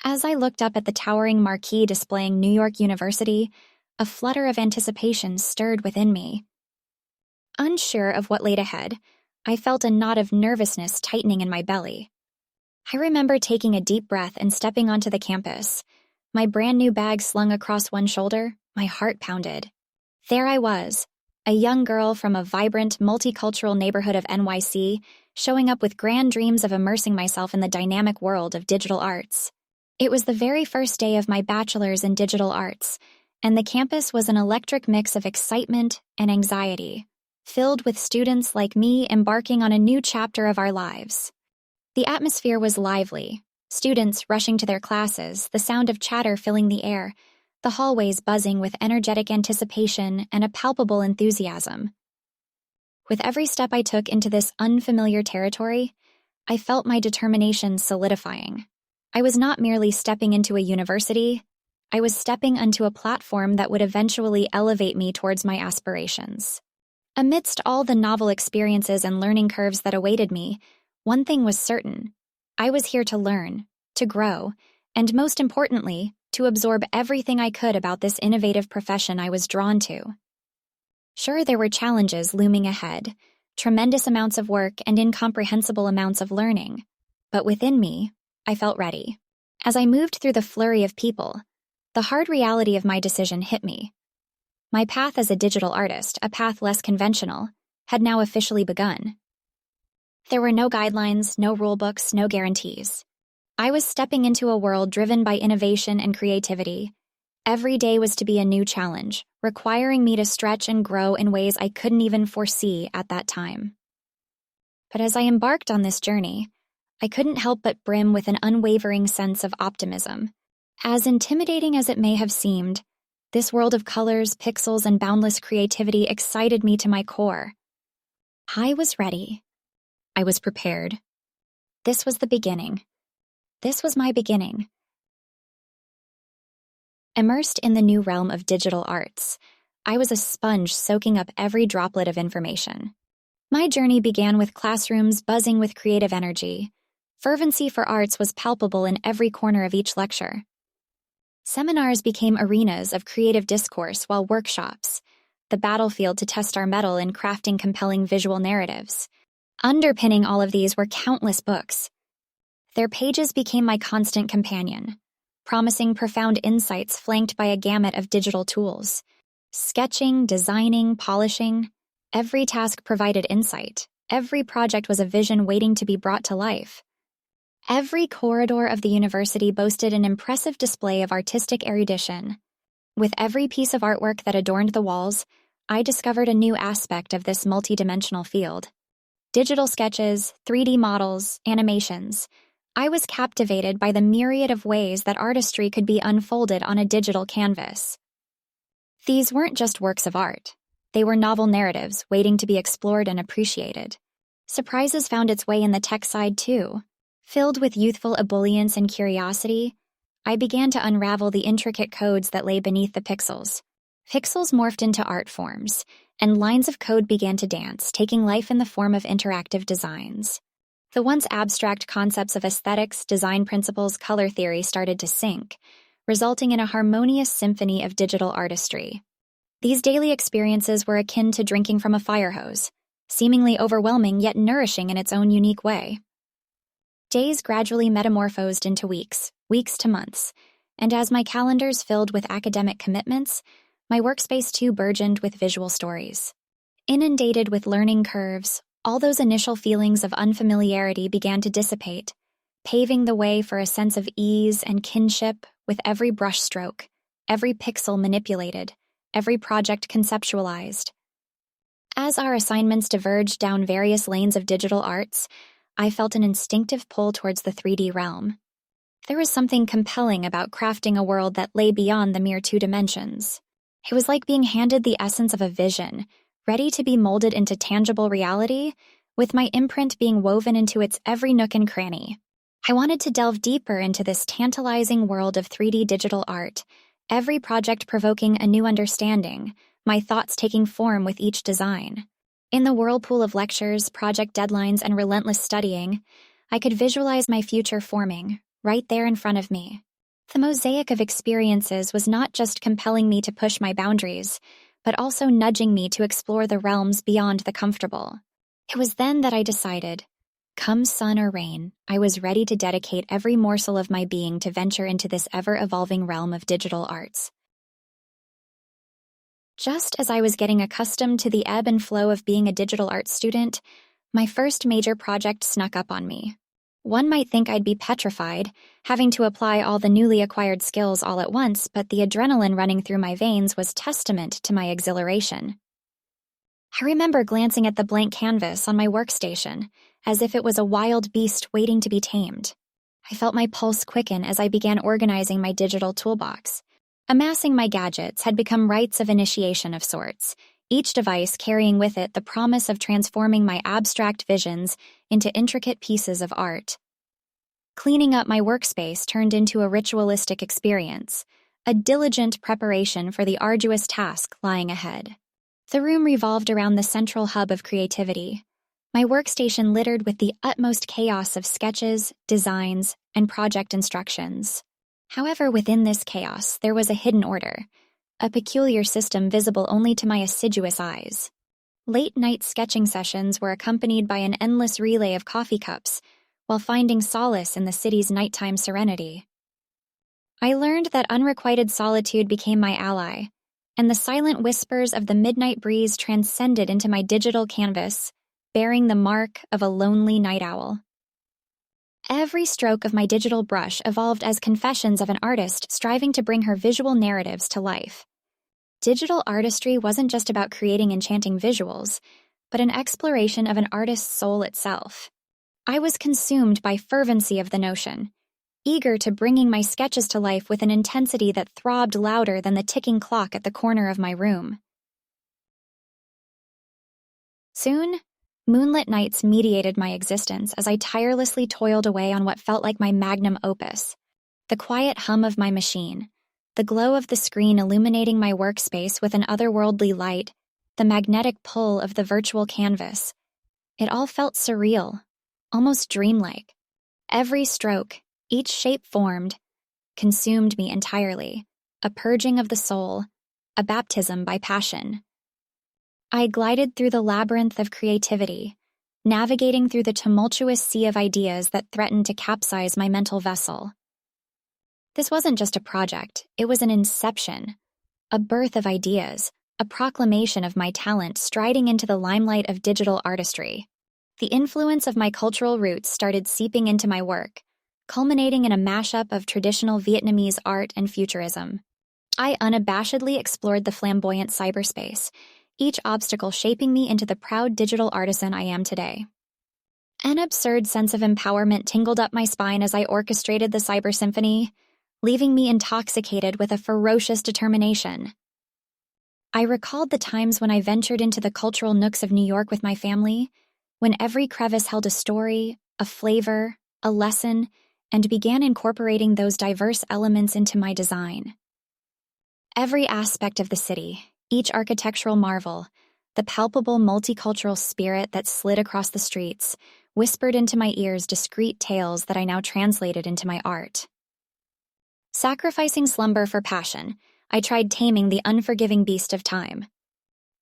As I looked up at the towering marquee displaying New York University, a flutter of anticipation stirred within me. Unsure of what laid ahead, I felt a knot of nervousness tightening in my belly. I remember taking a deep breath and stepping onto the campus. My brand new bag slung across one shoulder, my heart pounded. There I was, a young girl from a vibrant, multicultural neighborhood of NYC, showing up with grand dreams of immersing myself in the dynamic world of digital arts. It was the very first day of my bachelor's in digital arts, and the campus was an electric mix of excitement and anxiety, filled with students like me embarking on a new chapter of our lives. The atmosphere was lively, students rushing to their classes, the sound of chatter filling the air, the hallways buzzing with energetic anticipation and a palpable enthusiasm. With every step I took into this unfamiliar territory, I felt my determination solidifying. I was not merely stepping into a university, I was stepping onto a platform that would eventually elevate me towards my aspirations. Amidst all the novel experiences and learning curves that awaited me, one thing was certain. I was here to learn, to grow, and most importantly, to absorb everything I could about this innovative profession I was drawn to. Sure, there were challenges looming ahead, tremendous amounts of work and incomprehensible amounts of learning, but within me, I felt ready. As I moved through the flurry of people, the hard reality of my decision hit me. My path as a digital artist, a path less conventional, had now officially begun. There were no guidelines, no rulebooks, no guarantees. I was stepping into a world driven by innovation and creativity. Every day was to be a new challenge, requiring me to stretch and grow in ways I couldn't even foresee at that time. But as I embarked on this journey, I couldn't help but brim with an unwavering sense of optimism. As intimidating as it may have seemed, this world of colors, pixels, and boundless creativity excited me to my core. I was ready. I was prepared. This was the beginning. This was my beginning. Immersed in the new realm of digital arts, I was a sponge soaking up every droplet of information. My journey began with classrooms buzzing with creative energy. Fervency for arts was palpable in every corner of each lecture. Seminars became arenas of creative discourse while workshops, the battlefield to test our mettle in crafting compelling visual narratives. Underpinning all of these were countless books. Their pages became my constant companion, promising profound insights flanked by a gamut of digital tools. Sketching, designing, polishing, every task provided insight. Every project was a vision waiting to be brought to life. Every corridor of the university boasted an impressive display of artistic erudition. With every piece of artwork that adorned the walls, I discovered a new aspect of this multidimensional field. Digital sketches, 3D models, animations. I was captivated by the myriad of ways that artistry could be unfolded on a digital canvas. These weren't just works of art. They were novel narratives waiting to be explored and appreciated. Surprises found its way in the tech side, too. Filled with youthful ebullience and curiosity, I began to unravel the intricate codes that lay beneath the pixels. Pixels morphed into art forms, and lines of code began to dance, taking life in the form of interactive designs. The once abstract concepts of aesthetics, design principles, color theory started to sync, resulting in a harmonious symphony of digital artistry. These daily experiences were akin to drinking from a fire hose, seemingly overwhelming yet nourishing in its own unique way. Days gradually metamorphosed into weeks, weeks to months, and as my calendars filled with academic commitments, my workspace too burgeoned with visual stories. Inundated with learning curves, all those initial feelings of unfamiliarity began to dissipate, paving the way for a sense of ease and kinship with every brushstroke, every pixel manipulated, every project conceptualized. As our assignments diverged down various lanes of digital arts, I felt an instinctive pull towards the 3D realm. There was something compelling about crafting a world that lay beyond the mere 2 dimensions. It was like being handed the essence of a vision, ready to be molded into tangible reality, with my imprint being woven into its every nook and cranny. I wanted to delve deeper into this tantalizing world of 3D digital art, every project provoking a new understanding, my thoughts taking form with each design. In the whirlpool of lectures, project deadlines, and relentless studying, I could visualize my future forming, right there in front of me, The mosaic of experiences was not just compelling me to push my boundaries, but also nudging me to explore the realms beyond the comfortable. It was then that I decided, come sun or rain, I was ready to dedicate every morsel of my being to venture into this ever-evolving realm of digital arts. Just as I was getting accustomed to the ebb and flow of being a digital arts student, my first major project snuck up on me. One might think I'd be petrified, having to apply all the newly acquired skills all at once, but the adrenaline running through my veins was testament to my exhilaration. I remember glancing at the blank canvas on my workstation, as if it was a wild beast waiting to be tamed. I felt my pulse quicken as I began organizing my digital toolbox. Amassing my gadgets had become rites of initiation of sorts, each device carrying with it the promise of transforming my abstract visions into intricate pieces of art. Cleaning up my workspace turned into a ritualistic experience, a diligent preparation for the arduous task lying ahead. The room revolved around the central hub of creativity, my workstation littered with the utmost chaos of sketches, designs, and project instructions. However, within this chaos, there was a hidden order, a peculiar system visible only to my assiduous eyes. Late-night sketching sessions were accompanied by an endless relay of coffee cups, while finding solace in the city's nighttime serenity. I learned that unrequited solitude became my ally, and the silent whispers of the midnight breeze transcended into my digital canvas, bearing the mark of a lonely night owl. Every stroke of my digital brush evolved as confessions of an artist striving to bring her visual narratives to life. Digital artistry wasn't just about creating enchanting visuals, but an exploration of an artist's soul itself. I was consumed by fervency of the notion, eager to bringing my sketches to life with an intensity that throbbed louder than the ticking clock at the corner of my room. Soon, moonlit nights mediated my existence as I tirelessly toiled away on what felt like my magnum opus. The quiet hum of my machine, the glow of the screen illuminating my workspace with an otherworldly light, the magnetic pull of the virtual canvas. It all felt surreal, almost dreamlike. Every stroke, each shape formed, consumed me entirely, a purging of the soul, a baptism by passion. I glided through the labyrinth of creativity, navigating through the tumultuous sea of ideas that threatened to capsize my mental vessel. This wasn't just a project, it was an inception, a birth of ideas, a proclamation of my talent striding into the limelight of digital artistry. The influence of my cultural roots started seeping into my work, culminating in a mashup of traditional Vietnamese art and futurism. I unabashedly explored the flamboyant cyberspace, each obstacle shaping me into the proud digital artisan I am today. An absurd sense of empowerment tingled up my spine as I orchestrated the cyber symphony, leaving me intoxicated with a ferocious determination. I recalled the times when I ventured into the cultural nooks of New York with my family, when every crevice held a story, a flavor, a lesson, and began incorporating those diverse elements into my design. Every aspect of the city, each architectural marvel, the palpable multicultural spirit that slid across the streets, whispered into my ears discreet tales that I now translated into my art. Sacrificing slumber for passion, I tried taming the unforgiving beast of time.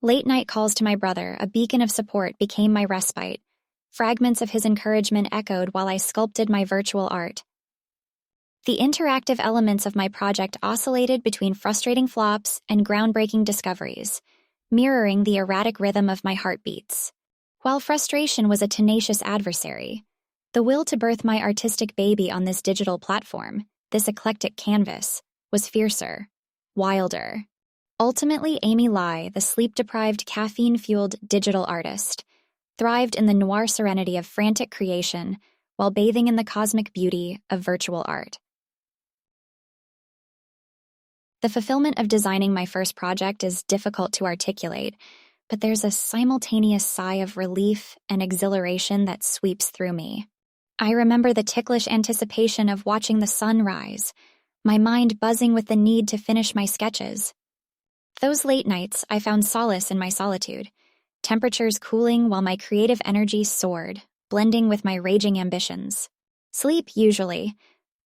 Late-night calls to my brother, a beacon of support, became my respite. Fragments of his encouragement echoed while I sculpted my virtual art. The interactive elements of my project oscillated between frustrating flops and groundbreaking discoveries, mirroring the erratic rhythm of my heartbeats. While frustration was a tenacious adversary, the will to birth my artistic baby on this digital platform, this eclectic canvas, was fiercer, wilder. Ultimately, Amy Lai, the sleep-deprived, caffeine-fueled digital artist, thrived in the noir serenity of frantic creation while bathing in the cosmic beauty of virtual art. The fulfillment of designing my first project is difficult to articulate, but there's a simultaneous sigh of relief and exhilaration that sweeps through me. I remember the ticklish anticipation of watching the sun rise, my mind buzzing with the need to finish my sketches. Those late nights, I found solace in my solitude, temperatures cooling while my creative energy soared, blending with my raging ambitions. Sleep, usually,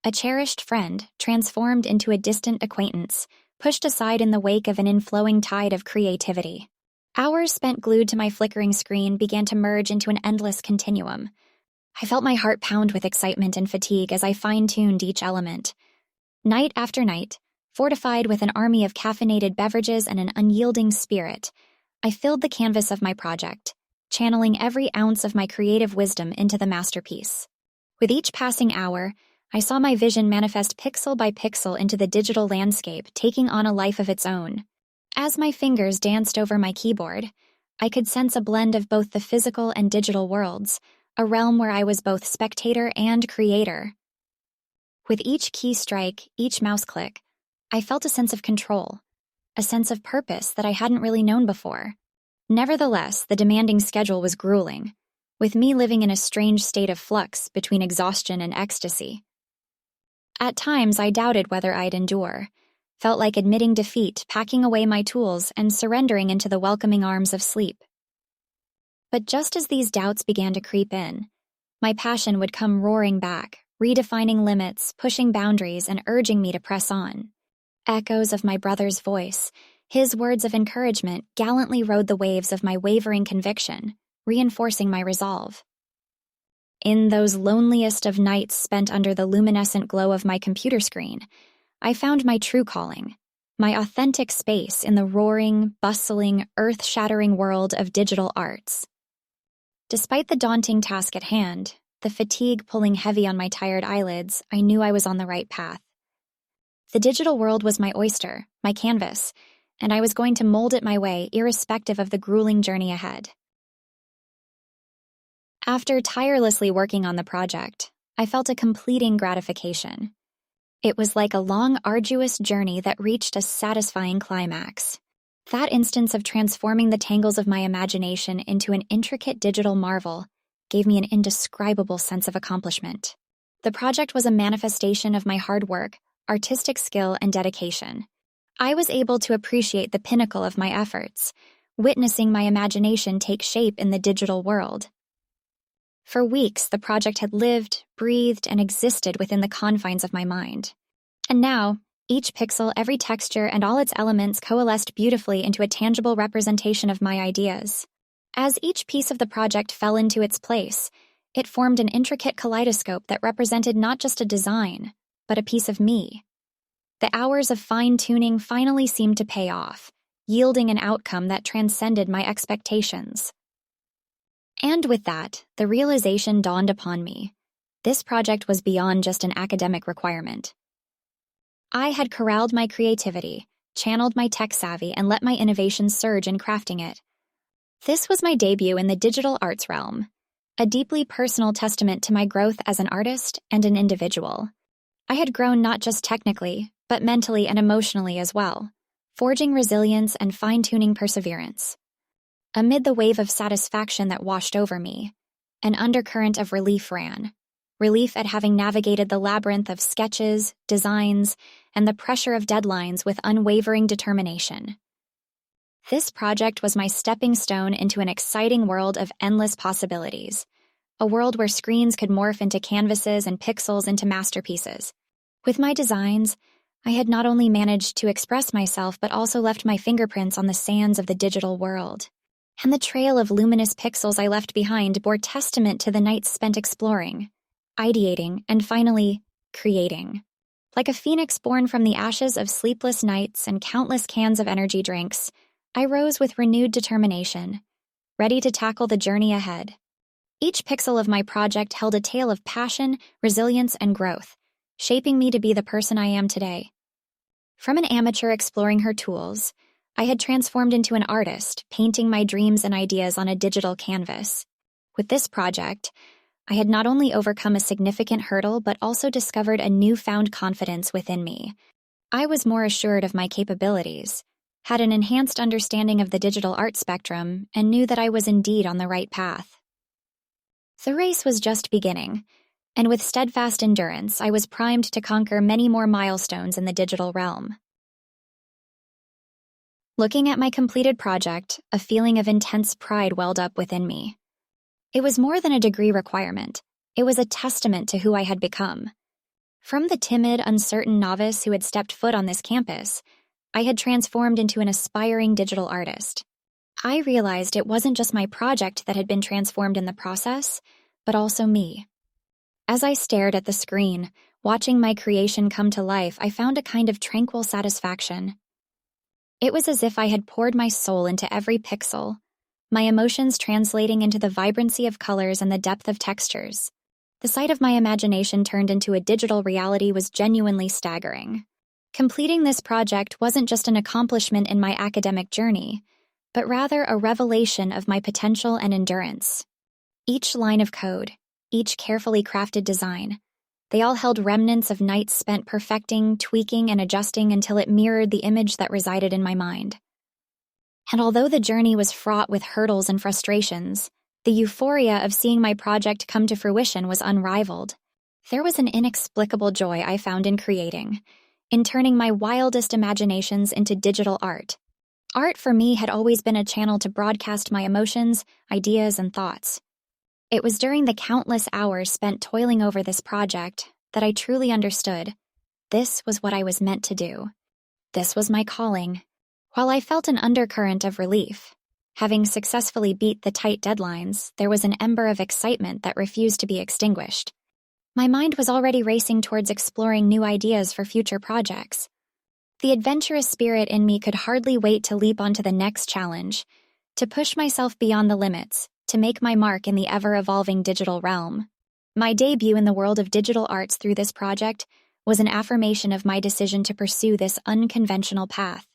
A cherished friend transformed into a distant acquaintance, pushed aside in the wake of an inflowing tide of creativity. Hours spent glued to my flickering screen began to merge into an endless continuum. I felt my heart pound with excitement and fatigue as I fine-tuned each element. Night after night, fortified with an army of caffeinated beverages and an unyielding spirit, I filled the canvas of my project, channeling every ounce of my creative wisdom into the masterpiece. With each passing hour, I saw my vision manifest pixel by pixel into the digital landscape, taking on a life of its own. As my fingers danced over my keyboard, I could sense a blend of both the physical and digital worlds, a realm where I was both spectator and creator. With each key strike, each mouse click, I felt a sense of control, a sense of purpose that I hadn't really known before. Nevertheless, the demanding schedule was grueling, with me living in a strange state of flux between exhaustion and ecstasy. At times, I doubted whether I'd endure, felt like admitting defeat, packing away my tools, and surrendering into the welcoming arms of sleep. But just as these doubts began to creep in, my passion would come roaring back, redefining limits, pushing boundaries, and urging me to press on. Echoes of my brother's voice, his words of encouragement, gallantly rode the waves of my wavering conviction, reinforcing my resolve. In those loneliest of nights spent under the luminescent glow of my computer screen, I found my true calling, my authentic space in the roaring, bustling, earth-shattering world of digital arts. Despite the daunting task at hand, the fatigue pulling heavy on my tired eyelids, I knew I was on the right path. The digital world was my oyster, my canvas, and I was going to mold it my way, irrespective of the grueling journey ahead. After tirelessly working on the project, I felt a completing gratification. It was like a long, arduous journey that reached a satisfying climax. That instance of transforming the tangles of my imagination into an intricate digital marvel gave me an indescribable sense of accomplishment. The project was a manifestation of my hard work, artistic skill, and dedication. I was able to appreciate the pinnacle of my efforts, witnessing my imagination take shape in the digital world. For weeks, the project had lived, breathed, and existed within the confines of my mind. And now, each pixel, every texture, and all its elements coalesced beautifully into a tangible representation of my ideas. As each piece of the project fell into its place, it formed an intricate kaleidoscope that represented not just a design, but a piece of me. The hours of fine-tuning finally seemed to pay off, yielding an outcome that transcended my expectations. And with that, the realization dawned upon me. This project was beyond just an academic requirement. I had corralled my creativity, channeled my tech savvy, and let my innovation surge in crafting it. This was my debut in the digital arts realm, a deeply personal testament to my growth as an artist and an individual. I had grown not just technically, but mentally and emotionally as well, forging resilience and fine-tuning perseverance. Amid the wave of satisfaction that washed over me, an undercurrent of relief ran. Relief at having navigated the labyrinth of sketches, designs, and the pressure of deadlines with unwavering determination. This project was my stepping stone into an exciting world of endless possibilities, a world where screens could morph into canvases and pixels into masterpieces. With my designs, I had not only managed to express myself but also left my fingerprints on the sands of the digital world. And the trail of luminous pixels I left behind bore testament to the nights spent exploring, ideating, and finally, creating. Like a phoenix born from the ashes of sleepless nights and countless cans of energy drinks, I rose with renewed determination, ready to tackle the journey ahead. Each pixel of my project held a tale of passion, resilience, and growth, shaping me to be the person I am today. From an amateur exploring her tools, I had transformed into an artist, painting my dreams and ideas on a digital canvas. With this project, I had not only overcome a significant hurdle but also discovered a newfound confidence within me. I was more assured of my capabilities, had an enhanced understanding of the digital art spectrum, and knew that I was indeed on the right path. The race was just beginning, and with steadfast endurance, I was primed to conquer many more milestones in the digital realm. Looking at my completed project, a feeling of intense pride welled up within me. It was more than a degree requirement. It was a testament to who I had become. From the timid, uncertain novice who had stepped foot on this campus, I had transformed into an aspiring digital artist. I realized it wasn't just my project that had been transformed in the process, but also me. As I stared at the screen, watching my creation come to life, I found a kind of tranquil satisfaction. It was as if I had poured my soul into every pixel, my emotions translating into the vibrancy of colors and the depth of textures. The sight of my imagination turned into a digital reality was genuinely staggering. Completing this project wasn't just an accomplishment in my academic journey, but rather a revelation of my potential and endurance. Each line of code, each carefully crafted design, they all held remnants of nights spent perfecting, tweaking, and adjusting until it mirrored the image that resided in my mind. And although the journey was fraught with hurdles and frustrations, the euphoria of seeing my project come to fruition was unrivaled. There was an inexplicable joy I found in creating, in turning my wildest imaginations into digital art. Art for me had always been a channel to broadcast my emotions, ideas, and thoughts. It was during the countless hours spent toiling over this project that I truly understood. This was what I was meant to do. This was my calling. While I felt an undercurrent of relief, having successfully beat the tight deadlines, there was an ember of excitement that refused to be extinguished. My mind was already racing towards exploring new ideas for future projects. The adventurous spirit in me could hardly wait to leap onto the next challenge, to push myself beyond the limits, to make my mark in the ever-evolving digital realm. My debut in the world of digital arts through this project was an affirmation of my decision to pursue this unconventional path.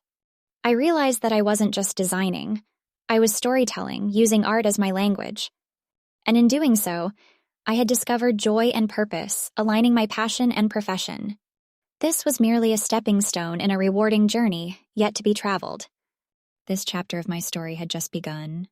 I realized that I wasn't just designing. I was storytelling, using art as my language. And in doing so, I had discovered joy and purpose, aligning my passion and profession. This was merely a stepping stone in a rewarding journey, yet to be traveled. This chapter of my story had just begun.